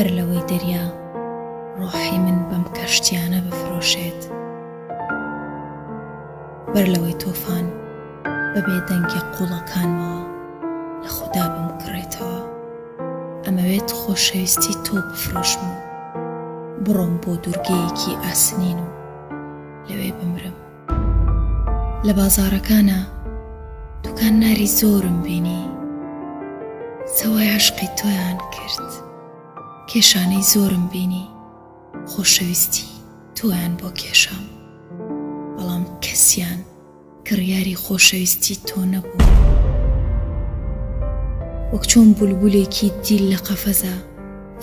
بەر لەوەی دەریا ڕۆحی من بەم کەشتیانە بفرۆشێت، بەر لەوەی تۆفان بەبێ دەنگی قوڵەکانمەوە لە خوددا بمکڕێتەوە. ئەمەوێت خۆشەویستی تۆ بفرۆشم و بڕۆم بۆ دوورگەیەکی ئاسنین و لەوێ بمرم. لە بازاڕەکانە دوکان ناری زۆرم بینی، سەوای عشقی تۆیان کرد. کێشانەی زۆرم بینی، خۆشەویستی تۆیان بۆ کێشام، بەڵام کەسیان کڕیاری خۆشەویستی تۆ نەبوو. وەک چۆن بولبولێکی دیل لە قەفەزە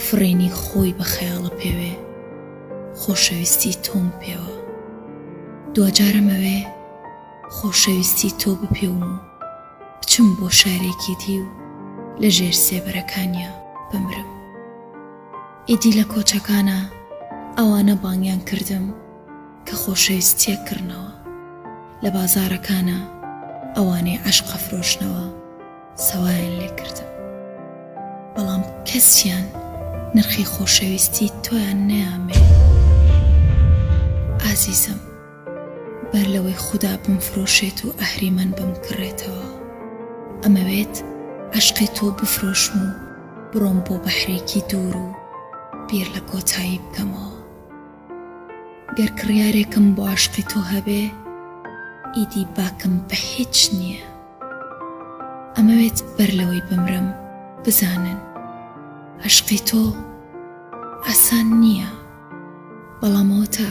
فڕێنی خۆی بە خەیاڵە پێوێ، خۆشەویستی تۆم پێوە. دوجارەمەوێ خۆشەویستی تۆ بپێوم و بچم بۆ شارێکی دی و لە ژێر سێبەرەکانیا بمرم. ئیدی لە کۆچەکانە ئەوانە بانگیان کردم کە خۆشەویستیە کردنەوە، لە بازارەکانە ئەوانەی عەشقە فرۆشنەوە سەوایان لێ کردم، بەڵام کەسیان نرخی خۆشەویستی تۆیان نەیامێ. ئازیزم، بەر لەوەی خوددا بمفرۆشێت و ئەهریمەن بمکڕێتەوە، ئەمەوێت عەشقی تۆ بفرۆشم و بڕۆم بۆ بەحرێکی دوور و بیر لە کۆتایی بکەمەوە. گەر کڕیارێکم بۆ عەشقی تۆ هەبێ، ئیدی باکم بە هیچ نییە. ئەمەوێت بەر لەوەی بمرم بزانن عەشقی تۆ ئاسان نییە، بەڵام ئەوەتە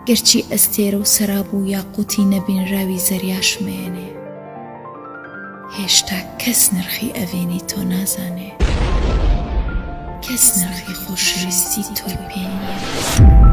گەرچی ئەستێرە و سەراب و یاقوتی نەبینراوی زەریاشمێنێ، هێشتا کەس نرخی ئەڤێنی تۆ نازانێ، کەس نرخی خۆشەویستی تۆی پێ نییە.